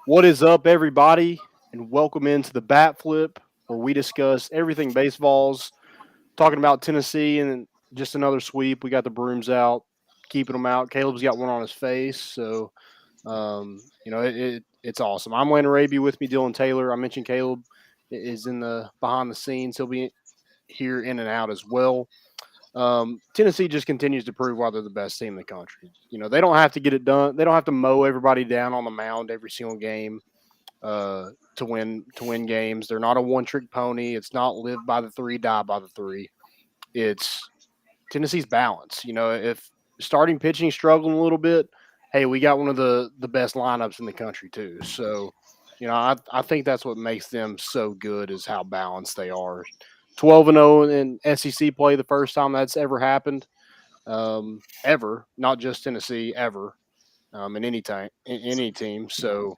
What is up, everybody, and welcome into the Bat Flip, where we discuss everything baseballs, talking about Tennessee and just another sweep. We got the brooms out, keeping them out. Caleb's got one on his face, so it's awesome. I'm Landon Raby, with me, Dylan Taylor. I mentioned Caleb is in the behind the scenes. He'll be here in and out as well. Tennessee just continues to prove why they're the best team in the country. They don't have to get it done. They don't have to mow everybody down on the mound every single game to win games. They're not a one trick pony. It's not live by the three, die by the three. It's Tennessee's balance. If starting pitching struggling a little bit, hey, we got one of the best lineups in the country too. So, I think that's what makes them so good is how balanced they are. 12-0 in SEC play, the first time that's ever happened, ever, not just Tennessee, ever, in any team. So,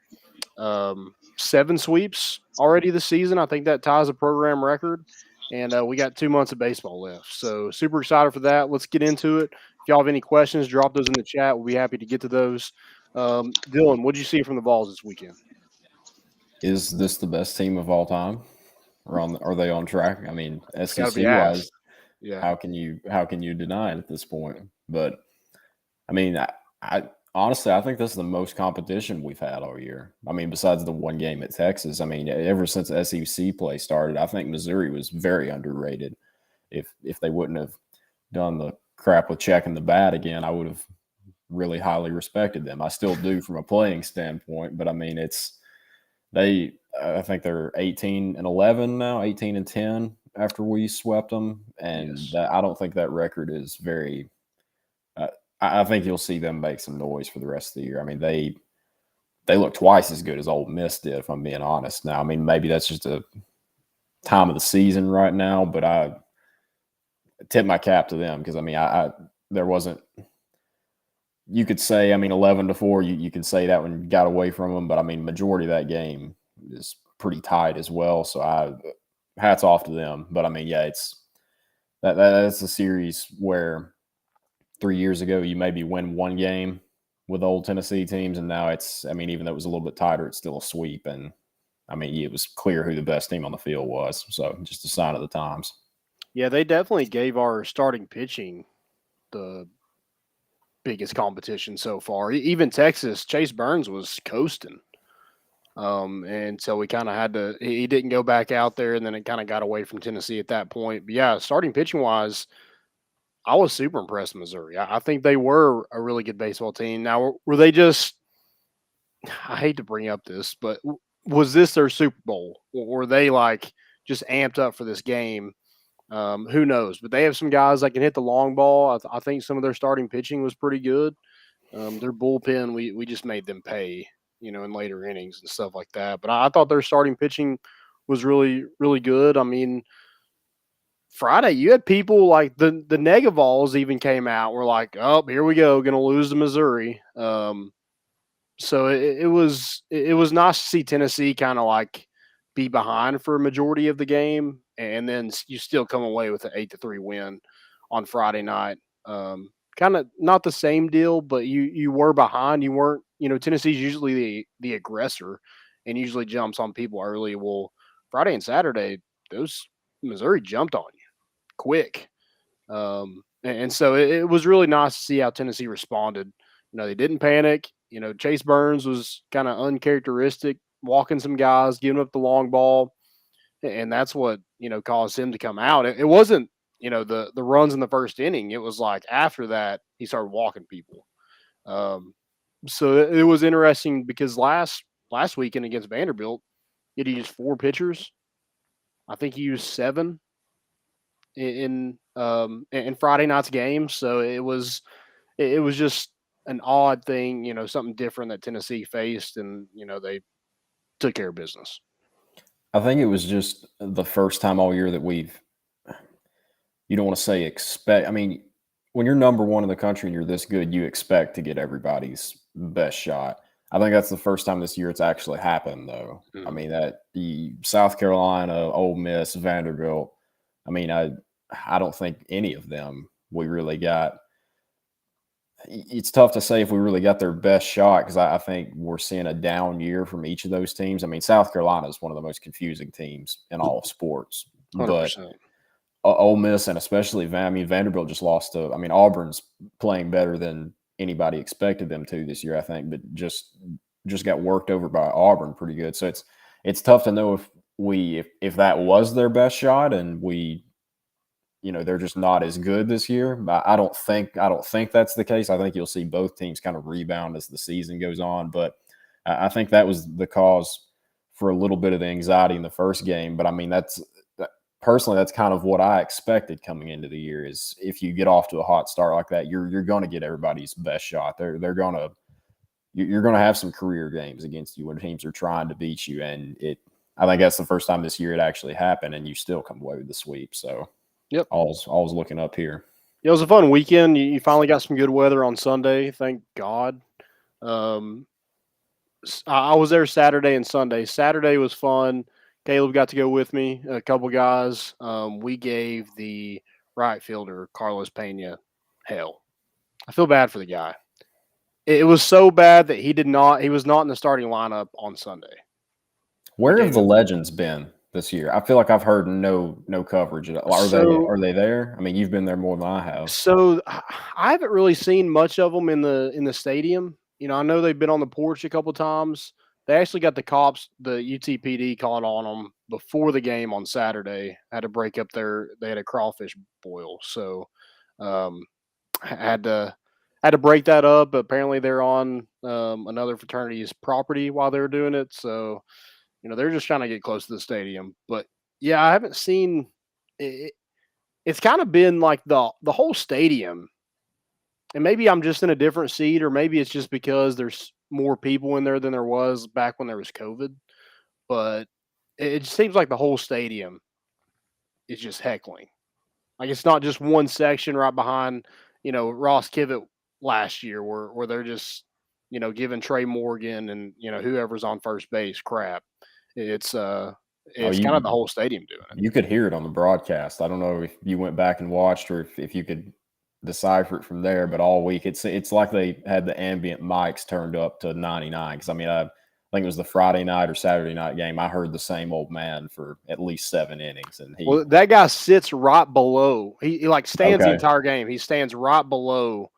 seven sweeps already this season. I think that ties a program record. And we got 2 months of baseball left. So super excited for that. Let's get into it. If y'all have any questions, drop those in the chat. We'll be happy to get to those. Dylan, what did you see from the Vols this weekend? Is this the best team of all time? Are they on track? I mean, It's got to be SEC wise, asked. Yeah. how can you deny it at this point? But I mean, I honestly I think this is the most competition we've had all year. I mean, besides the one game at Texas, I mean, ever since SEC play started, I think Missouri was very underrated. If they wouldn't have done the crap with checking the bat again, I would have really highly respected them. I still do from a playing standpoint, but I mean, I think they're 18-11 now, 18-10 after we swept them, and Yes. I don't think that record is very. Uh, I think you'll see them make some noise for the rest of the year. I mean, they look twice as good as Ole Miss did, if I'm being honest. Now, I mean, maybe that's just a time of the season right now, but I tip my cap to them because I mean, I there wasn't. You could say, I mean, 11-4. You could say that one got away from them, but I mean, majority of that game is pretty tight as well. So hats off to them. But I mean, yeah, that's a series where 3 years ago you maybe win one game with old Tennessee teams, and now I mean, even though it was a little bit tighter, it's still a sweep. And I mean, it was clear who the best team on the field was. So just a sign of the times. Yeah, they definitely gave our starting pitching the biggest competition so far. Even Texas, Chase Burns was coasting. And so we kind of had to. He didn't go back out there, and then it kind of got away from Tennessee at that point. But yeah, starting pitching wise, I was super impressed with Missouri. I think they were a really good baseball team. Now, were they just? I hate to bring up this, but was this their Super Bowl? Or were they like just amped up for this game? Who knows? But they have some guys that can hit the long ball. I think some of their starting pitching was pretty good. Their bullpen, we just made them pay, in later innings and stuff like that. But I thought their starting pitching was really, really good. I mean, Friday, you had people like the Negavols even came out. We're like, oh, here we go, going to lose to Missouri. So it was nice to see Tennessee kind of like be behind for a majority of the game, and then you still come away with an 8-3 win on Friday night. Kind of not the same deal, but you were behind. You weren't. Tennessee's usually the aggressor, and usually jumps on people early. Well, Friday and Saturday, those Missouri jumped on you quick. And so it was really nice to see how Tennessee responded. They didn't panic. Chase Burns was kind of uncharacteristic, walking some guys, giving up the long ball, and that's what caused him to come out. It wasn't the runs in the first inning. It was like after that he started walking people. Um, so it was interesting because last weekend against Vanderbilt, he used four pitchers. I think he used seven in Friday night's game. So it was just an odd thing, something different that Tennessee faced, and they took care of business. I think it was just the first time all year that you don't want to say expect. I mean, when you're number one in the country and you're this good, you expect to get everybody's best shot. I think that's the first time this year it's actually happened, though. I Mm. mean, that the South Carolina, Ole Miss, Vanderbilt. I mean, I don't think any of them we really got. it's tough to say if we really got their best shot because I think we're seeing a down year from each of those teams. I mean, South Carolina is one of the most confusing teams in all of sports, but 100%. Ole Miss and especially Vanderbilt just lost to. I mean, Auburn's playing better than anybody expected them to this year, I think, but just got worked over by Auburn pretty good. So it's tough to know if that was their best shot and they're just not as good this year. But I don't think that's the case. I think you'll see both teams kind of rebound as the season goes on. But I think that was the cause for a little bit of the anxiety in the first game. But I mean, personally, that's kind of what I expected coming into the year. Is if you get off to a hot start like that, you're going to get everybody's best shot. You're going to have some career games against you when teams are trying to beat you, and I think that's the first time this year it actually happened, and you still come away with the sweep. So. Yep. All's looking up here. It was a fun weekend. You finally got some good weather on Sunday. Thank God. I was there Saturday and Sunday. Saturday was fun. Caleb got to go with me, a couple guys. We gave the right fielder, Carlos Pena, hell. I feel bad for the guy. It was so bad that he was not in the starting lineup on Sunday. Where have the legends been this year? I feel like I've heard no coverage. Are they there? I mean, you've been there more than I have. So I haven't really seen much of them in the stadium. I know they've been on the porch a couple times. They actually got the cops, the UTPD, calling on them before the game on Saturday. Had to break up they had a crawfish boil, so had to break that up. But apparently, they're on another fraternity's property while they were doing it, so. They're just trying to get close to the stadium. But, yeah, I haven't seen it. It's kind of been like the whole stadium. And maybe I'm just in a different seat, or maybe it's just because there's more people in there than there was back when there was COVID. But it just seems like the whole stadium is just heckling. Like it's not just one section right behind, Ross Kivett last year where they're just, giving Trey Morgan and, whoever's on first base crap. It's kind of the whole stadium doing it. You could hear it on the broadcast. I don't know if you went back and watched or if you could decipher it from there, but all week it's like they had the ambient mics turned up to 99. Because I mean, I think it was the Friday night or Saturday night game. I heard the same old man for at least 7 innings, and that guy sits right below. He like stands the entire game. He stands right below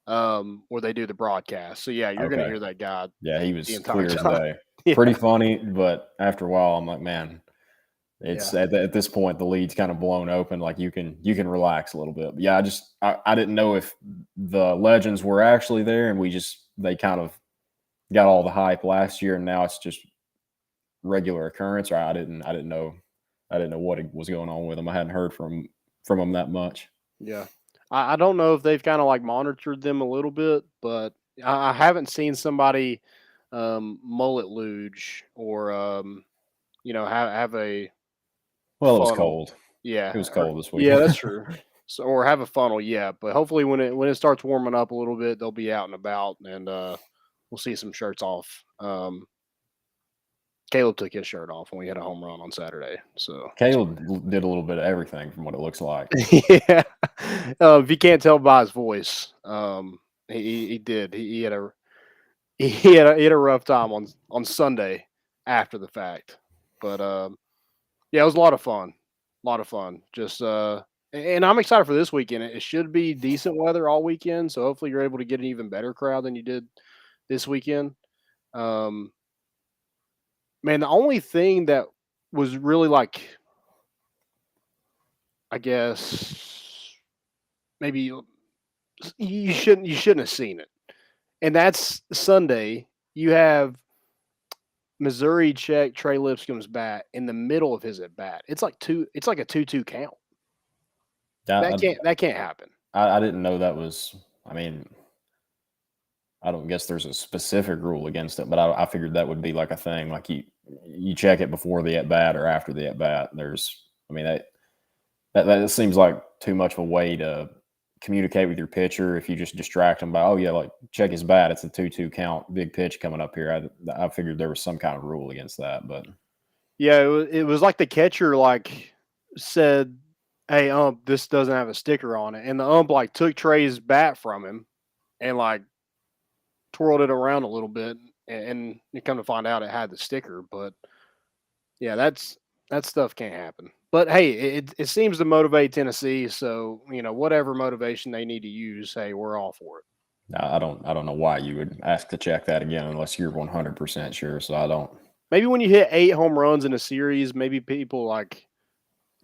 where they do the broadcast. So yeah, you're going to hear that guy. Yeah, he was clear as day. Yeah. Pretty funny, but after a while, I'm like, man, it's at this point the lead's kind of blown open. Like you can relax a little bit. But yeah, I didn't know if the legends were actually there, and they kind of got all the hype last year, and now it's just regular occurrence. Or I didn't know what was going on with them. I hadn't heard from them that much. Yeah, I don't know if they've kind of like monitored them a little bit, but I haven't seen somebody. Mullet luge or have a funnel. It was cold. Yeah, it was cold this week. Yeah, that's true. So or have a funnel, yeah. But hopefully when it starts warming up a little bit, they'll be out and about, and we'll see some shirts off. Caleb took his shirt off when we had a home run on Saturday. So Caleb did a little bit of everything from what it looks like. Yeah, if you can't tell by his voice, he did. He had a rough time on Sunday after the fact, but yeah, it was a lot of fun. Just and I'm excited for this weekend. It should be decent weather all weekend, so hopefully you're able to get an even better crowd than you did this weekend. Man, the only thing that was really like, I guess maybe you shouldn't have seen it. And that's Sunday. You have Missouri check Trey Lipscomb's bat in the middle of his at bat. It's like a 2-2 count. That can't happen. I didn't know that was. I mean, I don't guess there's a specific rule against it, but I figured that would be like a thing. Like you check it before the at bat or after the at bat. That seems like too much of a way to communicate with your pitcher if you just distract them by, oh yeah, like check his bat, it's a 2-2 count, big pitch coming up here. I figured there was some kind of rule against that, but yeah, it was like the catcher like said, hey, this doesn't have a sticker on it, and the ump like took Trey's bat from him and like twirled it around a little bit, and you come to find out it had the sticker. But yeah, that stuff can't happen. But hey, it seems to motivate Tennessee. So whatever motivation they need to use, hey, we're all for it. I don't know why you would ask to check that again unless you're 100% sure. So I don't. Maybe when you hit 8 home runs in a series, maybe people like,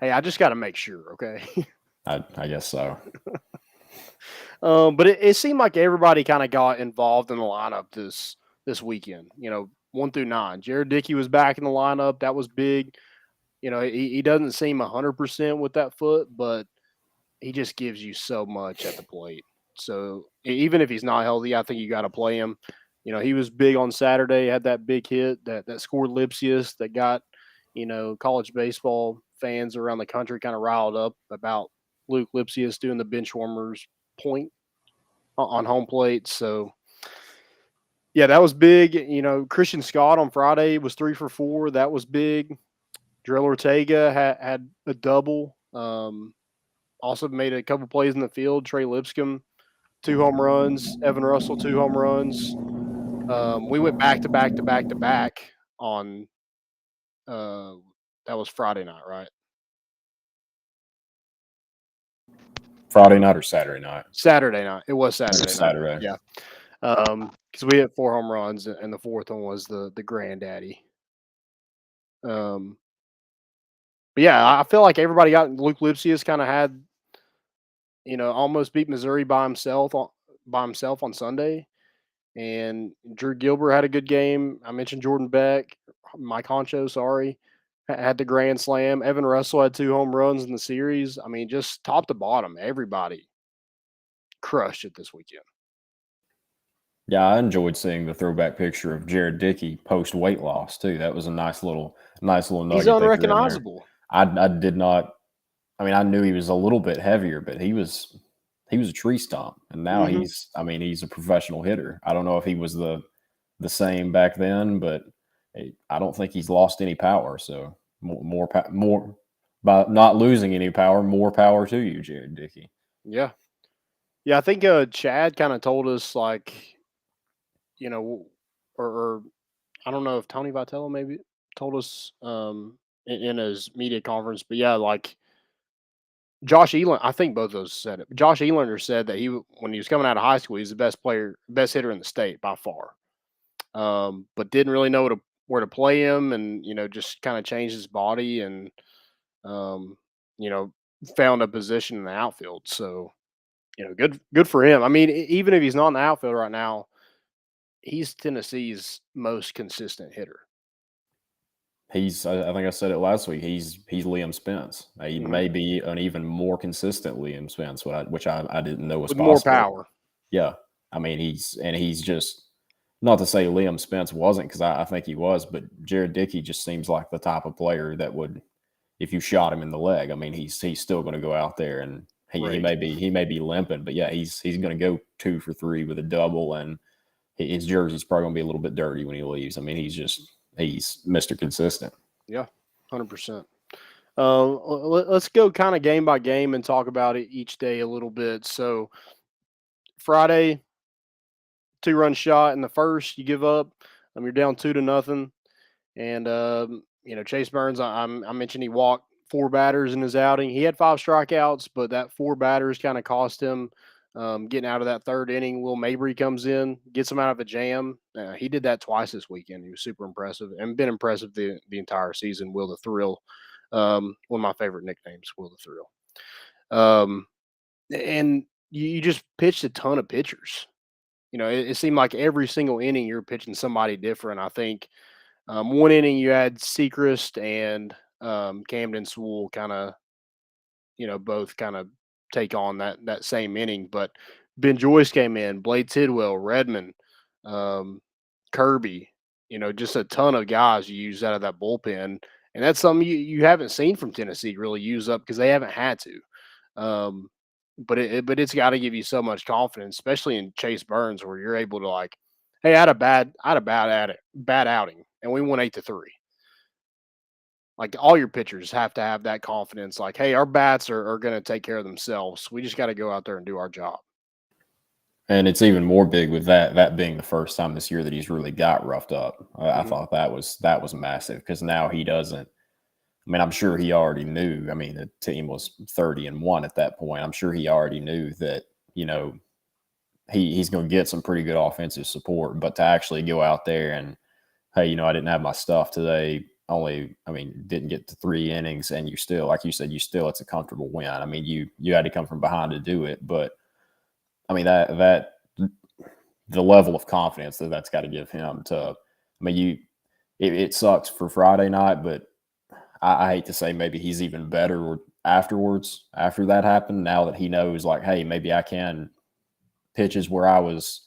hey, I just got to make sure, okay. I guess so. But it seemed like everybody kind of got involved in the lineup this weekend. 1 through 9. Jared Dickey was back in the lineup. That was big. He doesn't seem 100% with that foot, but he just gives you so much at the plate. So even if he's not healthy, I think you got to play him. He was big on Saturday. Had that big hit that scored Lipsius that got college baseball fans around the country kind of riled up about Luke Lipsius doing the bench warmers point on home plate. So yeah, that was big. Christian Scott on Friday was 3 for 4. That was big. Drill Ortega had a double. Also made a couple plays in the field. Trey Lipscomb, 2 home runs. Evan Russell, 2 home runs. We went back to back to back to back on that was Friday night, right? Friday night or Saturday night? Saturday night. It was Saturday. Saturday. Yeah. Because we hit 4 home runs, and the fourth one was the granddaddy. But yeah, I feel like everybody got Luke Lipsius kind of had, almost beat Missouri by himself on Sunday. And Drew Gilbert had a good game. I mentioned Jordan Beck, Mike Honcho, sorry, had the grand slam. Evan Russell had 2 home runs in the series. I mean, just top to bottom, everybody crushed it this weekend. Yeah, I enjoyed seeing the throwback picture of Jared Dickey post weight loss too. That was a nice little nugget. He's they threw in there. unrecognizable. I did not. I mean, I knew he was a little bit heavier, but he was a tree stump, and now he's a professional hitter. I don't know if he was the same back then, but I don't think he's lost any power. So more by not losing any power, more power to you, Jared Dickey. Yeah. Yeah, I think Chad kind of told us like, or I don't know if Tony Vitello maybe told us in his media conference, but yeah, like Josh Elan, I think both of those said it. Josh Elander said that when he was coming out of high school, he was the best hitter in the state by far. But didn't really know where to play him, and just kind of changed his body, and um, you know, found a position in the outfield. So good for him. I mean, even if he's not in the outfield right now, he's Tennessee's most consistent hitter. I think I said it last week. He's Liam Spence. He may be an even more consistent Liam Spence, which I didn't know was With possible. more power. Yeah, I mean he's just, not to say Liam Spence wasn't, because I think he was, but Jared Dickey just seems like the type of player that would, if you shot him in the leg, I mean he's still going to go out there, and he may be limping, but yeah, he's going to go 2 for 3 with a double, and his jersey's probably going to be a little bit dirty when he leaves. I mean he's Mr. Consistent. Yeah, 100%. Let's go kind of game by game and talk about it each day a little bit. So Friday, 2-run shot in the first, you give up. You're down 2-0, and Chase Burns. I mentioned he walked 4 batters in his outing. He had 5 strikeouts, but that 4 batters kind of cost him getting out of that third inning. Will Mabry comes in, gets him out of a jam. He did that twice this weekend. He was super impressive, and been impressive the entire season. Will the Thrill, one of my favorite nicknames, Will the Thrill. And you just pitched a ton of pitchers. It seemed like every single inning you're pitching somebody different. I think one inning you had Sechrist and Camden Sewell kind of, both kind of take on that same inning. But Ben Joyce came in, Blade Tidwell, Redmond, Kirby, just a ton of guys you use out of that bullpen. And that's something you haven't seen from Tennessee really use up, because they haven't had to. But it's got to give you so much confidence, especially in Chase Burns, where you're able to like, hey, I had a bad outing, and we won 8-3. Like, all your pitchers have to have that confidence. Like, hey, our bats are going to take care of themselves. We just got to go out there and do our job. And it's even more big with that being the first time this year that he's really got roughed up. I thought that was massive because now he doesn't. I mean, I'm sure he already knew. I mean, the team was 30-1 at that point. I'm sure he already knew that, he's going to get some pretty good offensive support. But to actually go out there and, hey, I didn't have my stuff today. Didn't get to 3 innings, and you still, like you said, it's a comfortable win. I mean, you had to come from behind to do it. But I mean, that the level of confidence that's got to give him to. I mean, it sucks for Friday night, but I hate to say maybe he's even better afterwards, after that happened, now that he knows, like, hey, maybe I can pitches where I was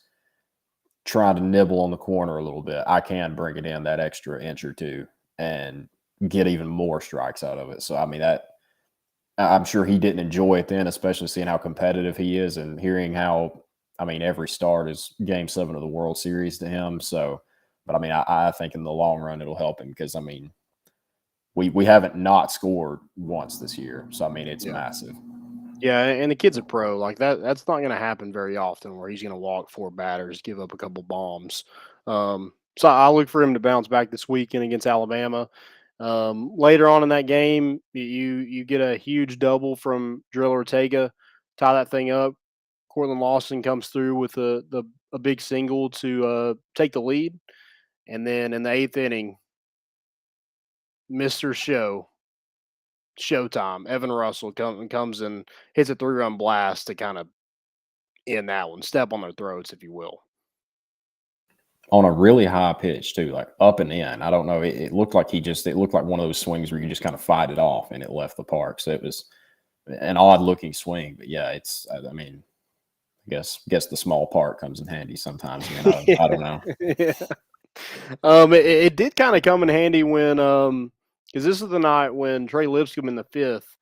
trying to nibble on the corner a little bit. I can bring it in that extra inch or two and get even more strikes out of it. So, I mean, I'm sure he didn't enjoy it then, especially seeing how competitive he is and hearing how, every start is Game 7 of the World Series to him. So, but I think in the long run it'll help him because, we haven't not scored once this year. So, it's massive. Yeah, and the kid's a pro. Like that's not going to happen very often where he's going to walk 4 batters, give up a couple bombs. So I look for him to bounce back this weekend against Alabama. Later on in that game, you get a huge double from Drill Ortega, tie that thing up. Cortland Lawson comes through with a big single to take the lead, and then in the 8th inning, Mr. Showtime, Evan Russell comes and hits a 3-run blast to kind of end that one, step on their throats, if you will. On a really high pitch too, like up and in. I don't know. It looked like it looked like one of those swings where you just kind of fight it off and it left the park. So it was an odd looking swing, but yeah, I guess the small part comes in handy sometimes. I don't know. Yeah. It did kind of come in handy when because this is the night when Trey Lipscomb in the 5th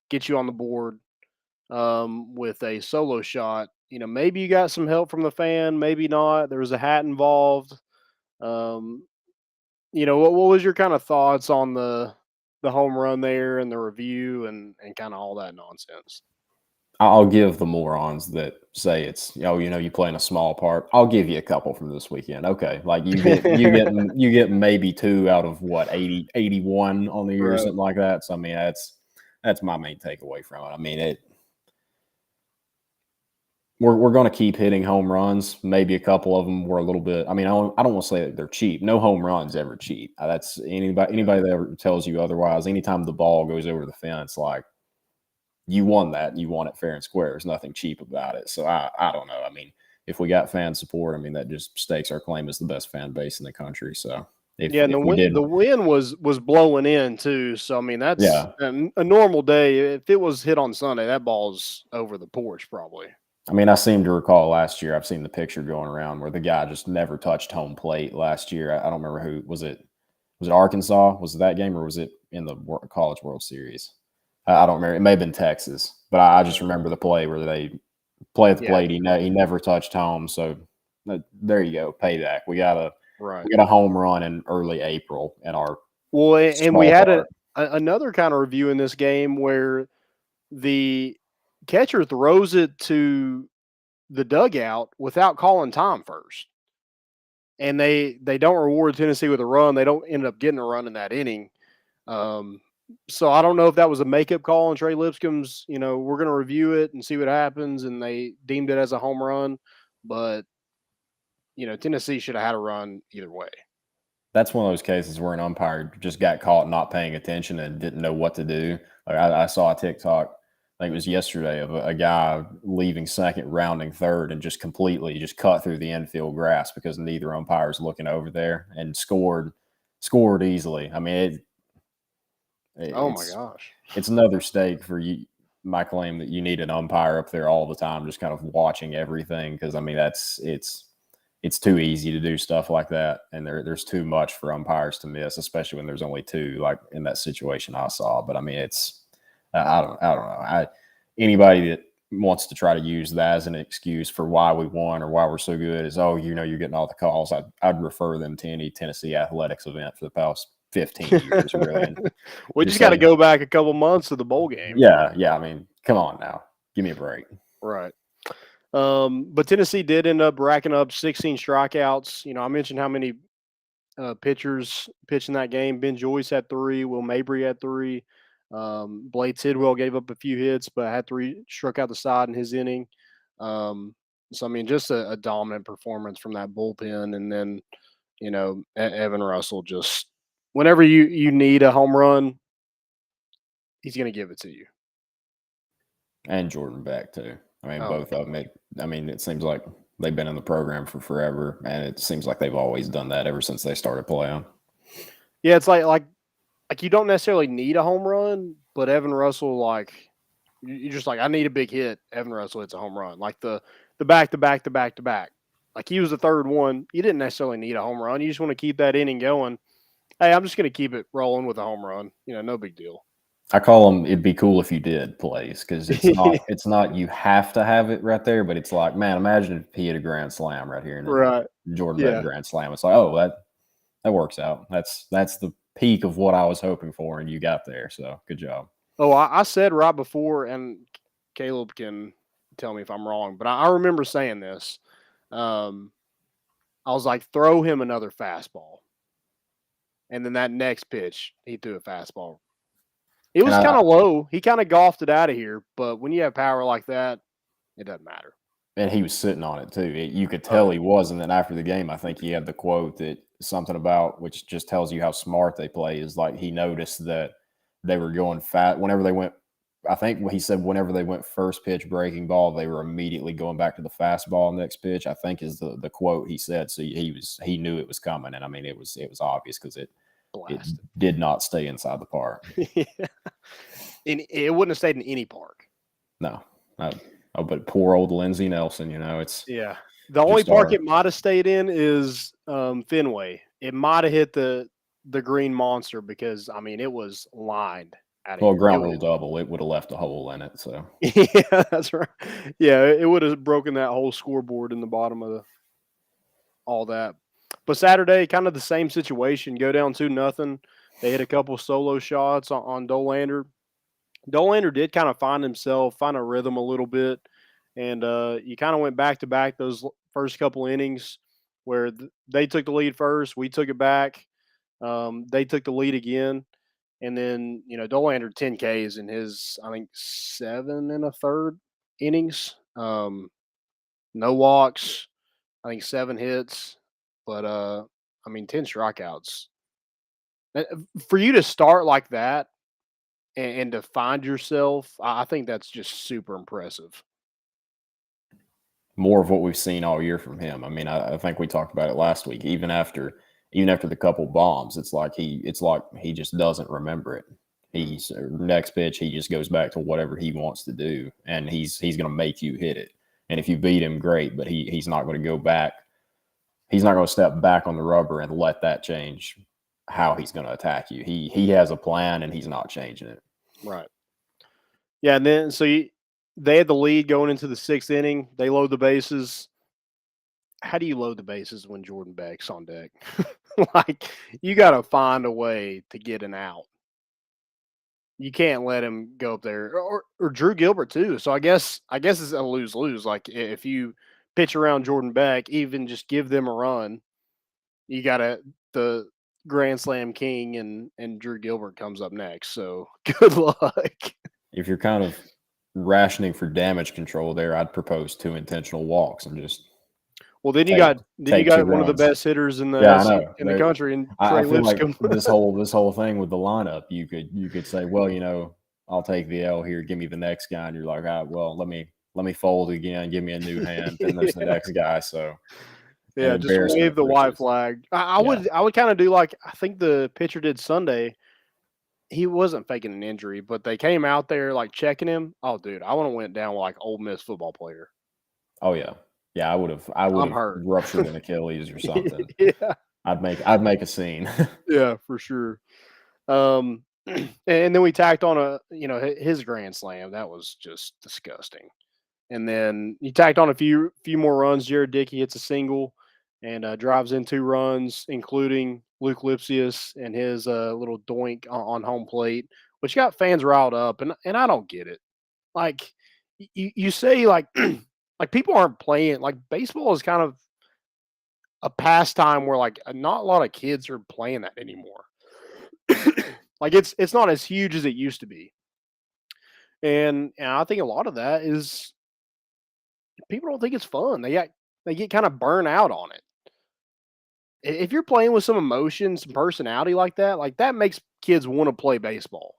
gets you on the board with a solo shot. Maybe you got some help from the fan, maybe not. There was a hat involved. What was your kind of thoughts on the home run there and the review and kind of all that nonsense? I'll give the morons that say it's you play in a small part. I'll give you a couple from this weekend. Okay, like you get maybe 2 out of what 81 on the year or something like that. So that's my main takeaway from it. We're going to keep hitting home runs. Maybe a couple of them were a little bit. I don't want to say that they're cheap. No home run's ever cheap. That's anybody that ever tells you otherwise. Anytime the ball goes over the fence, like, you won that. You won it fair and square. There's nothing cheap about it. So I don't know. If we got fan support, that just stakes our claim as the best fan base in the country. So the wind was blowing in too. So that's a normal day. If it was hit on Sunday, that ball's over the porch probably. I seem to recall last year. I've seen the picture going around where the guy just never touched home plate last year. I don't remember who was it. Was it Arkansas? Was it that game or was it in the College World Series? I don't remember. It may have been Texas, but I just remember the play where they play at the plate. He never touched home. So there you go. Payback. We got a home run in early April in our and we had another kind of review in this game where the catcher throws it to the dugout without calling time first. And they don't reward Tennessee with a run. They don't end up getting a run in that inning. So I don't know if that was a makeup call on Trey Lipscomb's, we're going to review it and see what happens. And they deemed it as a home run. But, Tennessee should have had a run either way. That's one of those cases where an umpire just got caught not paying attention and didn't know what to do. Like I saw a TikTok, I think it was yesterday, of a guy leaving second, rounding third, and just completely just cut through the infield grass because neither umpire is looking over there and scored easily. Oh my gosh. It's another stake for you, my claim that you need an umpire up there all the time, just kind of watching everything. Because it's too easy to do stuff like that. And there's too much for umpires to miss, especially when there's only 2, like in that situation I saw. But I don't know. Anybody that wants to try to use that as an excuse for why we won or why we're so good is, you're getting all the calls. I'd refer them to any Tennessee athletics event for the past 15 years, really. We just got to go back a couple months to the bowl game. Yeah. Come on now. Give me a break. Right. But Tennessee did end up racking up 16 strikeouts. I mentioned how many pitchers pitched in that game. Ben Joyce had 3. Will Mabry had 3. Blade Tidwell gave up a few hits, but had 3 struck out the side in his inning. So, I mean, just a dominant performance from that bullpen. And then, Evan Russell just whenever you need a home run, he's going to give it to you. And Jordan Beck, too. I mean, Oh, both of them. It seems like they've been in the program for forever, and it seems like they've always done that ever since they started playing. yeah, it's like you don't necessarily need a home run, but Evan Russell, you're just like, I need a big hit. Evan Russell hits a home run. Like the back to back to back to back. Like he was the third one. You didn't necessarily need a home run. You just want to keep that inning going. Hey, I'm just going to keep it rolling with a home run. No big deal. I call them. It'd be cool if you did plays because it's not you have to have it right there, but it's like, man, imagine if he had a grand slam right here and Right. Jordan Beck grand slam. It's like, oh, that works out. That's the peak of what I was hoping for, and you got there. So good job. Oh, I said right before, and Caleb can tell me if I'm wrong, but I remember saying this. I was like, throw him another fastball. And then that next pitch, he threw a fastball. It was kind of low. He kind of golfed it out of here. But when you have power like that, it doesn't matter. And he was sitting on it, too. You could tell he was. And then after the game, I think he had the quote that something about, which just tells you how smart they play, is like he noticed that they were going fat. Whenever they went, I think he said whenever they went first pitch breaking ball, they were immediately going back to the fastball next pitch, I think is the quote he said. So he knew it was coming. And I mean, it was obvious because it did not stay inside the park. It wouldn't have stayed in any park. No. Oh, but poor old Lindsey Nelson, it's the only park it might have stayed in is Fenway. It might have hit the green monster because I mean it was lined. Ground rule double, it would have left a hole in it. So yeah, that's right. Yeah, it would have broken that whole scoreboard in the bottom of all that. But Saturday, kind of the same situation. Go down 2-0. They hit a couple solo shots on Dolander. Dolander did kind of find a rhythm a little bit, and you kind of went back to back those first couple innings where they took the lead first, we took it back, they took the lead again, and then Dolander 10 Ks in his I think 7 1/3 innings, no walks, I think 7 hits, but I mean 10 strikeouts. For you to start like that and to find yourself, I think that's just super impressive. More of what we've seen all year from him. I mean, I think we talked about it last week. Even after the couple bombs, it's like he just doesn't remember it. He's next pitch, he just goes back to whatever he wants to do, and he's going to make you hit it. And if you beat him, great. But he's not going to go back. He's not going to step back on the rubber and let that change how he's going to attack you. He has a plan, and he's not changing it. Right. Yeah, and then they had the lead going into the 6th inning. They load the bases. How do you load the bases when Jordan Beck's on deck? Like you got to find a way to get an out. You can't let him go up there, or Drew Gilbert too. So I guess it's a lose-lose. Like if you pitch around Jordan Beck, even just give them a run, you got the Grand Slam king and Drew Gilbert comes up next. So good luck. If you're kind of rationing for damage control there, I'd propose 2 intentional walks and just. Well, then you got one of the best hitters in the country, and I feel like this whole thing with the lineup, you could say, well, I'll take the L here, give me the next guy, and you're like, well, let me fold again, give me a new hand, and there's the next guy. So yeah, just wave the white flag. I would kind of do like I think the pitcher did Sunday. He wasn't faking an injury, but they came out there like checking him. Oh, dude, I would have went down with like Ole Miss football player. Oh yeah. Yeah, I would have ruptured an Achilles or something. Yeah. I'd make a scene. Yeah, for sure. And then we tacked on his grand slam. That was just disgusting. And then you tacked on a few more runs. Jared Dickey hits a single and drives in 2 runs, including Luke Lipsius and his little doink on home plate, which got fans riled up. And I don't get it. Like you say like like people aren't playing. Like baseball is kind of a pastime where like not a lot of kids are playing that anymore. Like it's not as huge as it used to be, and I think a lot of that is people don't think it's fun. They get kind of burnt out on it. If you're playing with some emotion, some personality like that makes kids want to play baseball.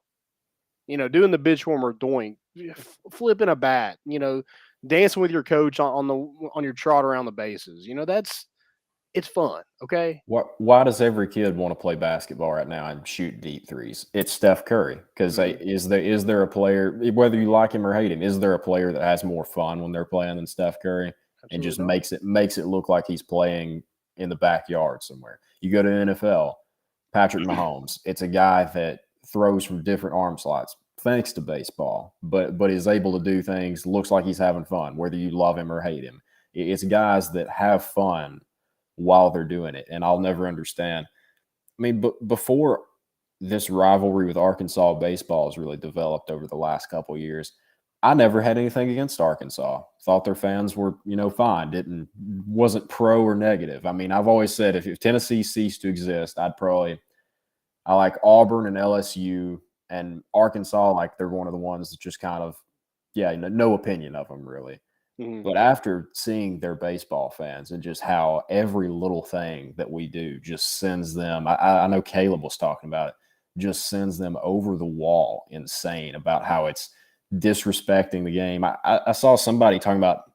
Doing the bitch warmer doink, flipping a bat, dancing with your coach on your trot around the bases. It's fun. Okay. Why does every kid want to play basketball right now and shoot deep threes? It's Steph Curry. Because is there a player, whether you like him or hate him, is there a player that has more fun when they're playing than Steph Curry? Absolutely And just not. makes it look like he's playing in the backyard somewhere. You go to NFL, Patrick Mahomes. It's a guy that throws from different arm slots thanks to baseball, but is able to do things. Looks like he's having fun, whether you love him or hate him. It's guys that have fun while they're doing it, and I'll never understand. I mean, but before this rivalry with Arkansas baseball has really developed over the last couple of years, I never had anything against Arkansas. Thought their fans were, fine. Wasn't pro or negative. I mean, I've always said if Tennessee ceased to exist, I like Auburn and LSU and Arkansas. Like they're one of the ones that just kind of, no opinion of them really. Mhm. But after seeing their baseball fans and just how every little thing that we do just sends them, I know Caleb was talking about it, just sends them over the wall insane about how it's disrespecting the game. I saw somebody talking about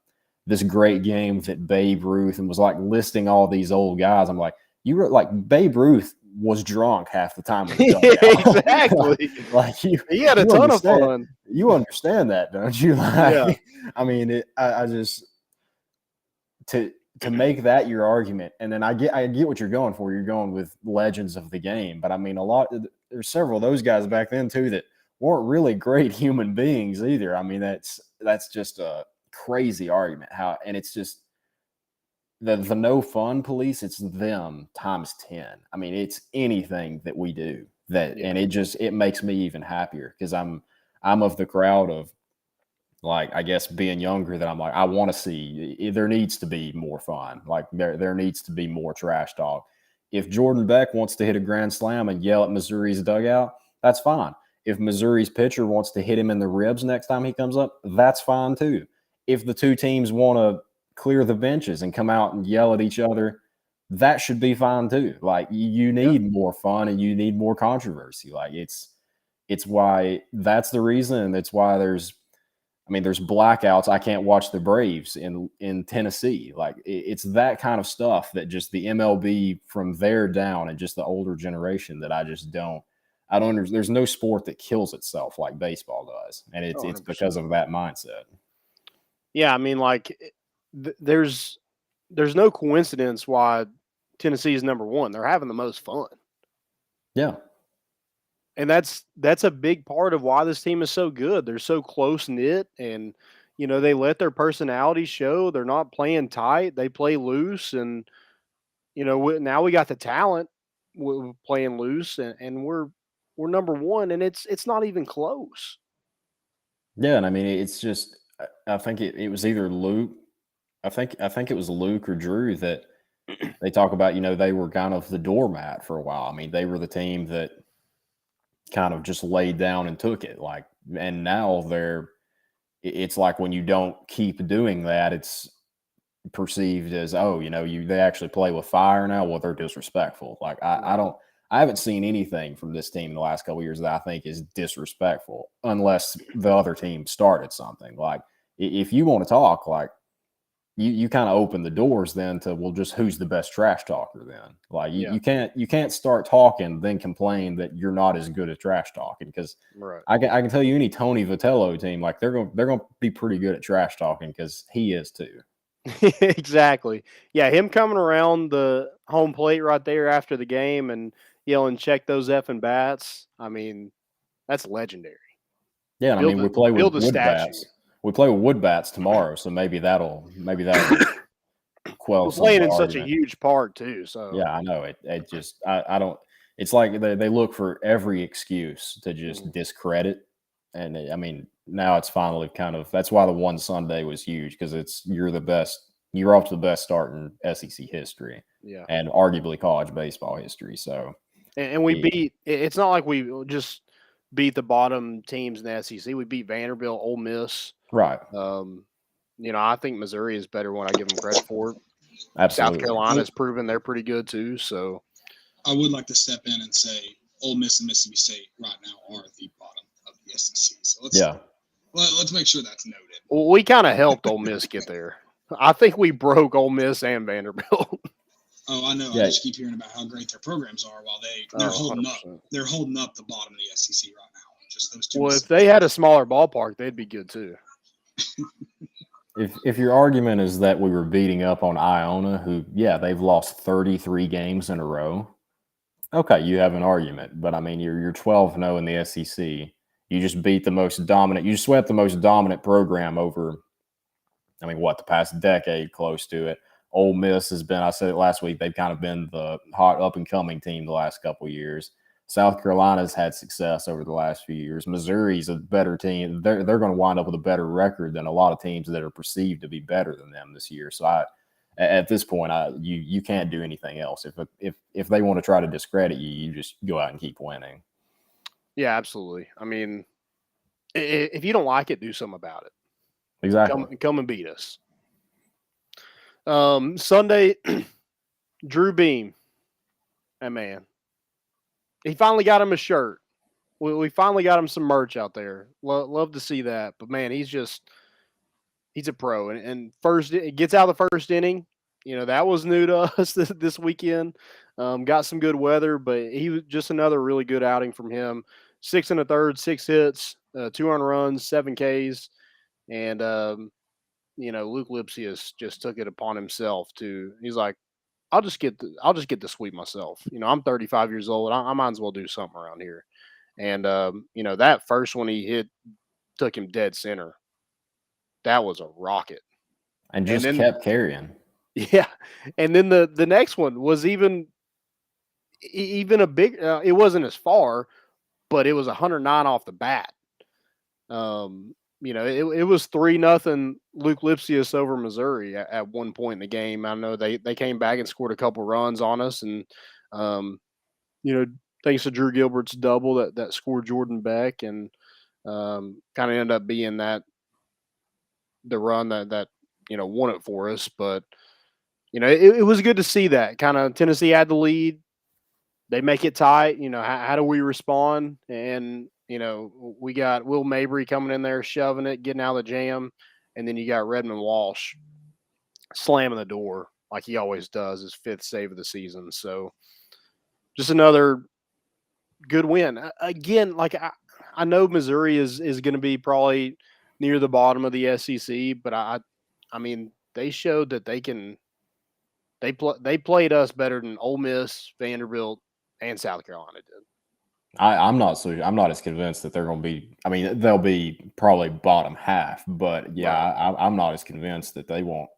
this great game that Babe Ruth and was like listing all these old guys. I'm like, you were like Babe Ruth was drunk half the time in the dugout. Exactly. like He had a you ton of understand fun. you understand that, don't you? Yeah. I mean, I just to make that your argument, and then I get what you're going for. You're going with legends of the game, but I mean, there's several of those guys back then too that weren't really great human beings either. I mean, that's just a crazy argument. And it's just the no fun police. It's them times 10. I mean, it's anything that we do and it makes me even happier because I'm of the crowd of, like, I guess being younger, that I'm like, I want to see, there needs to be more fun. Like there needs to be more trash talk. If Jordan Beck wants to hit a grand slam and yell at Missouri's dugout, that's fine. If Missouri's pitcher wants to hit him in the ribs next time he comes up, that's fine too. If the two teams want to clear the benches and come out and yell at each other, that should be fine too. Like you need more fun and you need more controversy. Like it's why that's the reason. And it's why there's blackouts. I can't watch the Braves in Tennessee. Like it's that kind of stuff that just the MLB from there down and just the older generation that I don't understand. There's no sport that kills itself like baseball does. And it's because of that mindset. Yeah. I mean, like there's no coincidence why Tennessee is number one. They're having the most fun. Yeah. And that's a big part of why this team is so good. They're so close knit, and they let their personality show. They're not playing tight; they play loose, and now we got the talent playing loose, and we're number one, and it's not even close. Yeah, and I mean it's just I think it was either Luke. I think it was Luke or Drew that they talk about. They were kind of the doormat for a while. I mean, they were the team that kind of just laid down and took it. Like, and now it's like when you don't keep doing that, it's perceived as, they actually play with fire now. Well, they're disrespectful. Like I haven't seen anything from this team in the last couple of years that I think is disrespectful, unless the other team started something. Like if you want to talk, like you kind of open the doors then to, well, just who's the best trash talker then? Like you can't start talking then complain that you're not as good at trash talking, because I can tell you any Tony Vitello team, like they're going to be pretty good at trash talking because he is too. Exactly. Yeah, him coming around the home plate right there after the game and yelling, "Check those effing bats." I mean, that's legendary. Yeah, and I mean we play with wood statue. bats. We play with wood bats tomorrow, so maybe that'll quell We're some of playing the in such a argument. huge park too, so Yeah, I know it. It just I don't. It's like they look for every excuse to just discredit, and I mean now it's finally that's why the one Sunday was huge, because you're the best. You're off to the best start in SEC history, Yeah. and arguably college baseball history. So, And we beat. It's not like we just beat the bottom teams in the SEC. We beat Vanderbilt, Ole Miss. right, I think Missouri is better when I give them credit for it. South absolutely. Carolina's proven they're pretty good too. So I would like to step in and say Ole Miss and Mississippi State right now are the bottom of the SEC. So let's make sure that's noted. Well, we kind of helped Ole Miss get there. I think we broke Ole Miss and Vanderbilt. Oh, I know. Yeah. I just keep hearing about how great their programs are while they're holding 100%. They're holding up the bottom of the SEC right now. Just those two. Well, if they had a smaller ballpark, they'd be good too. If your argument is that we were beating up on Iona, who, they've lost 33 games in a row, okay, you have an argument. But I mean, you're 12-0 in the SEC. You just beat the most dominant. You swept the most dominant program over. I mean, the past decade, close to it. Ole Miss has been. I said it last week. They've kind of been the hot up and coming team the last couple of years. South Carolina's had success over the last few years. Missouri's a better team. They're going to wind up with a better record than a lot of teams that are perceived to be better than them this year. So at this point, you can't do anything else. If they want to try to discredit you, you just go out and keep winning. Yeah, absolutely. I mean, if you don't like it, do something about it. Exactly. Come and beat us. Sunday, Drew Beam. That man. He finally got him a shirt. We finally got him some merch out there. Love to see that. But, man, he's a pro. And first, it gets out of the first inning. That was new to us this weekend. Got some good weather, but he was just another really good outing from him. 6 1/3, 6 hits, 2 earned runs, 7 Ks. And, Luke Lipsius just took it upon himself he's like, I'll just get the sweep myself. I'm 35 years old. I might as well do something around here. And, that first one he hit took him dead center. That was a rocket. And then kept carrying. Yeah. And then the next one was even a big, it wasn't as far, but it was 109 off the bat. It was 3-0 Luke Lipsius over Missouri at one point in the game. I know they came back and scored a couple runs on us, and thanks to Drew Gilbert's double that scored Jordan Beck, and kind of ended up being the run that won it for us. But it was good to see that kind of Tennessee had the lead. They make it tight. How do we respond? And we got Will Mabry coming in there, shoving it, getting out of the jam. And then you got Redmond Walsh slamming the door like he always does, his 5th save of the season. So just another good win. Again, like I know Missouri is going to be probably near the bottom of the SEC, but I mean, they showed that they played us better than Ole Miss, Vanderbilt, and South Carolina did. I'm not as convinced that they're going to be. I mean, they'll be probably bottom half, but right. I'm not as convinced that they won't.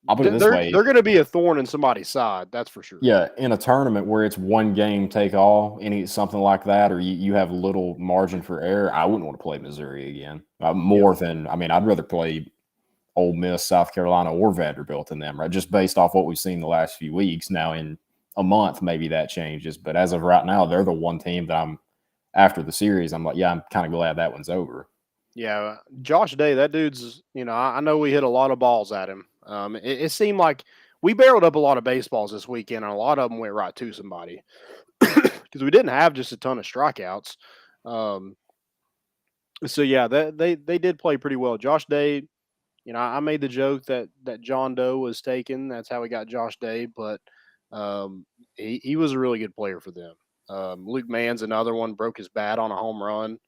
I'll put it this way: they're going to be a thorn in somebody's side. That's for sure. Yeah, in a tournament where it's one game take all, something like that, or you have little margin for error, I wouldn't want to play Missouri again. I'd rather play Ole Miss, South Carolina, or Vanderbilt than them, right? Just based off what we've seen the last few weeks. Now in a month, maybe that changes, but as of right now, they're the one team that after the series, I'm like, I'm kind of glad that one's over. Yeah, Josh Day, that dude's, I know we hit a lot of balls at him. It seemed like we barreled up a lot of baseballs this weekend, and a lot of them went right to somebody because we didn't have just a ton of strikeouts. So yeah, they did play pretty well. Josh Day, I made the joke that John Doe was taken. That's how we got Josh Day, but he was a really good player for them. Luke Mann's another one, broke his bat on a home run,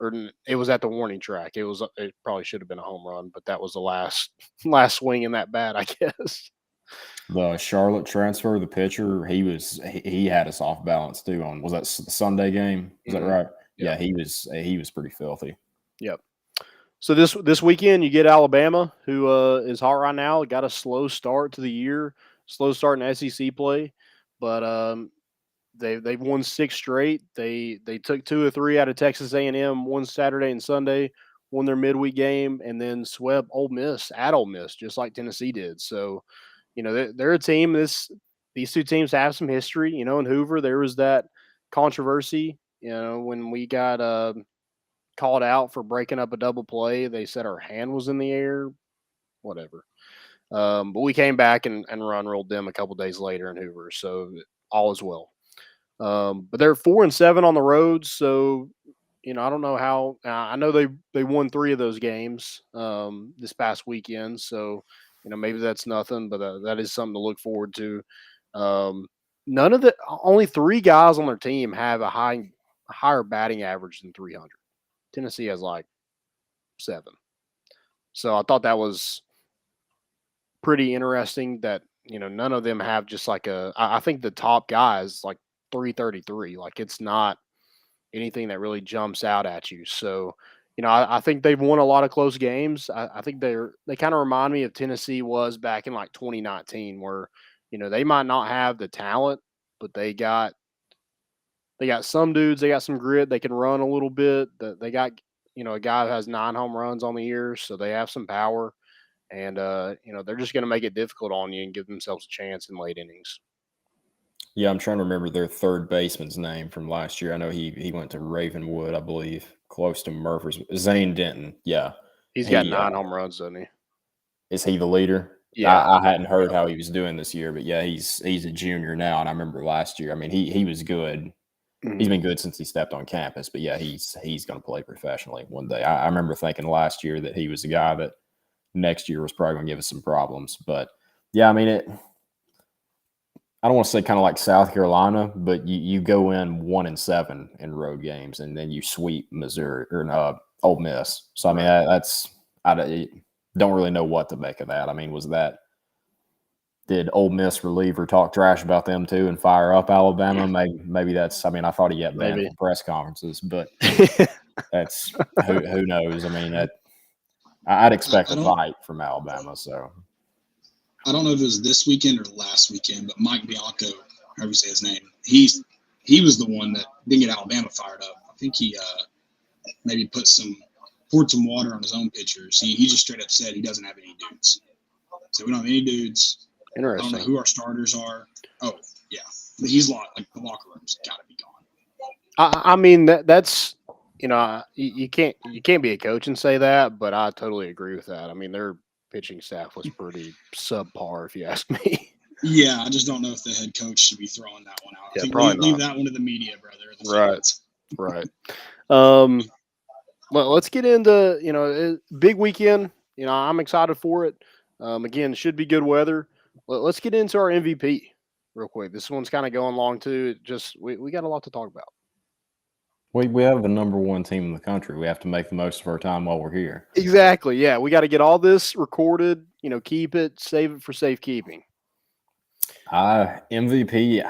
or it was at the warning track. It probably should have been a home run, but that was the last swing in that bat, I guess. The Charlotte transfer, the pitcher, he had us off balance too. Was that the Sunday game? Is that right? Yeah, he was pretty filthy. Yep. So this weekend you get Alabama, who is hot right now. Got a slow start to the year, slow start in SEC play, but they've won 6 straight. They took 2 or 3 out of Texas A&M one Saturday and Sunday, won their midweek game, and then swept Ole Miss at Ole Miss, just like Tennessee did. So, they're a team. These two teams have some history. In Hoover there was that controversy. When we got called out for breaking up a double play, they said our hand was in the air. Whatever. But we came back and run rolled them a couple days later in Hoover, so all is well. But they're 4-7 on the road, so I don't know how. I know they won 3 of those games this past weekend, so maybe that's nothing, but that is something to look forward to. Only 3 guys on their team have a higher batting average than 300. Tennessee has like 7, so I thought that was pretty interesting that none of them have just like I think the top guys like 333. Like it's not anything that really jumps out at you. So I think they've won a lot of close games. I think they kind of remind me of Tennessee was back in like 2019, where they might not have the talent, but they got some dudes, they got some grit, they can run a little bit. They got a guy that has 9 home runs on the year, so they have some power. And, they're just going to make it difficult on you and give themselves a chance in late innings. Yeah, I'm trying to remember their third baseman's name from last year. I know he went to Ravenwood, I believe, close to Murphy's. Zane Denton, yeah. He's got 9 home runs, doesn't he? Is he the leader? Yeah. I hadn't heard how he was doing this year, but yeah, he's a junior now, and I remember last year. I mean, he was good. Mm-hmm. He's been good since he stepped on campus, but yeah, he's going to play professionally one day. I remember thinking last year that he was a guy that next year was probably going to give us some problems. But yeah, I mean, I don't want to say kind of like South Carolina, but you go in 1-7 in road games, and then you sweep Missouri or Ole Miss. So I mean, I don't really know what to make of that. I mean, did Ole Miss reliever talk trash about them too and fire up Alabama? Maybe that's. I mean, I thought he got banned from press conferences, but that's who knows. I mean, I'd expect a fight from Alabama. So I don't know if it was this weekend or last weekend, but Mike Bianco, however you say his name, he was the one that didn't get Alabama fired up. I think he maybe poured some water on his own pitchers. He just straight up said he doesn't have any dudes. So we don't have any dudes. Interesting. I don't know who our starters are. Oh yeah, but he's like the locker room's got to be gone. I mean that's you can't be a coach and say that, but I totally agree with that. I mean their pitching staff was pretty subpar, if you ask me. Yeah, I just don't know if the head coach should be throwing that one out. Yeah, I think probably leave that one to the media, brother. Right. Well, let's get into big weekend. I'm excited for it. Again, should be good weather. Let's get into our MVP real quick. This one's kind of going long too. We got a lot to talk about. We have the number 1 team in the country. We have to make the most of our time while we're here. Exactly. Yeah, we got to get all this recorded. Keep it, save it for safekeeping. MVP.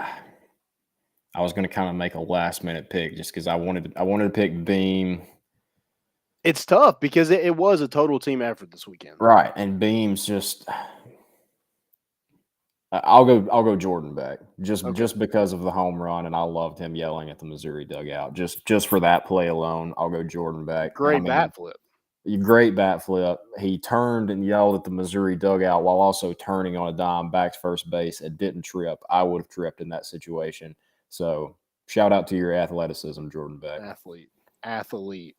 I was going to kind of make a last-minute pick just because I wanted to pick Beam. It's tough because it was a total team effort this weekend. Right, and Beam's just. I'll go Jordan Beck just because of the home run, and I loved him yelling at the Missouri dugout. Just for that play alone, I'll go Jordan Beck. Great bat flip. Great bat flip. He turned and yelled at the Missouri dugout while also turning on a dime back to first base. It didn't trip. I would have tripped in that situation. So shout out to your athleticism, Jordan Beck. Athlete.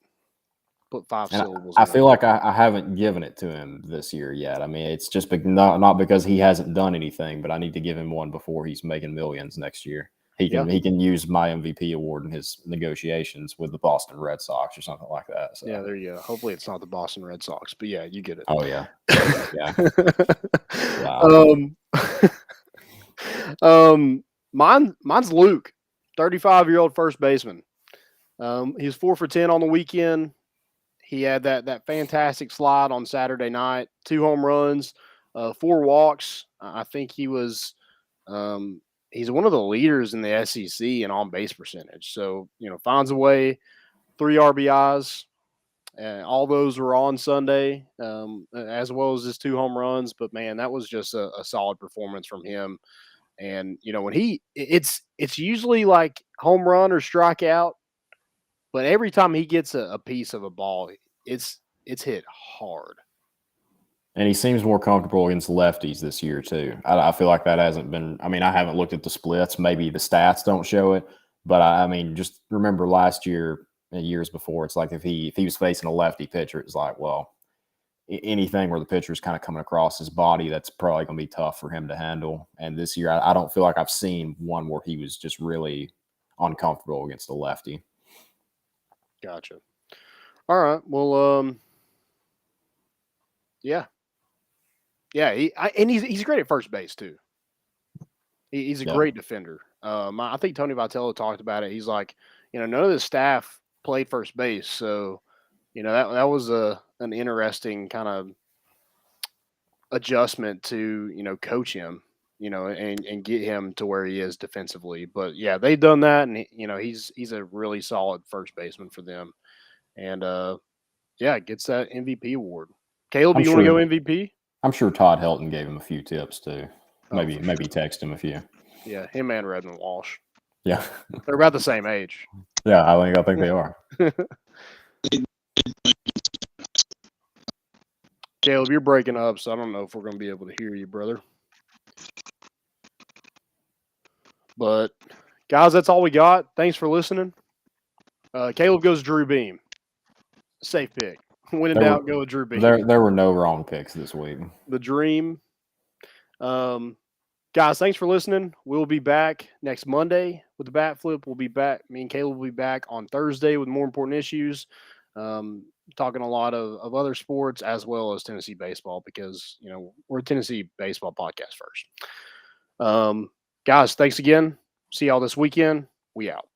Put 5 syllables. I feel like I haven't given it to him this year yet. I mean, it's just not because he hasn't done anything, but I need to give him one before he's making millions next year. He can use my MVP award in his negotiations with the Boston Red Sox or something like that. So. Yeah, there you go. Hopefully it's not the Boston Red Sox, but yeah, you get it. Oh yeah, yeah. Wow. Mine's Luke, 35-year-old first baseman. He's 4 for 10 on the weekend. He had that fantastic slide on Saturday night, 2 home runs, 4 walks. I think he was he's one of the leaders in the SEC in on-base percentage. So, finds a way, 3 RBIs. All those were on Sunday, as well as his 2 home runs. But, man, that was just a solid performance from him. And when it's usually like home run or strikeout, but every time he gets a piece of a ball, it's hit hard. And he seems more comfortable against lefties this year too. I feel like that hasn't been. I mean, I haven't looked at the splits. Maybe the stats don't show it, but I mean, just remember last year and years before, it's like if he was facing a lefty pitcher, it's like, well, anything where the pitcher's kind of coming across his body, that's probably going to be tough for him to handle. And this year, I don't feel like I've seen one where he was just really uncomfortable against a lefty. Gotcha. All right. Well, yeah. Yeah, he's great at first base too. He's a great defender. I think Tony Vitello talked about it. He's like, none of the staff played first base, so that was an interesting kind of adjustment to coach him, and get him to where he is defensively. But yeah, they've done that, and he's a really solid first baseman for them, and gets that MVP award. Caleb, you want to go MVP? I'm sure Todd Helton gave him a few tips too. Maybe sure. Text him a few. Yeah, him and Redmond Walsh. Yeah, they're about the same age. Yeah, I think they are. Caleb, you're breaking up, so I don't know if we're going to be able to hear you, brother. But guys, that's all we got. Thanks for listening. Caleb goes Drew Beam. Safe pick. When in doubt, go with Drew Beam. There were no wrong picks this week. The dream. Guys, thanks for listening. We'll be back next Monday with the Bat Flip. We'll be back. Me and Caleb will be back on Thursday with more important issues. Talking a lot of other sports as well as Tennessee baseball because, we're a Tennessee baseball podcast first. Guys, thanks again. See y'all this weekend. We out.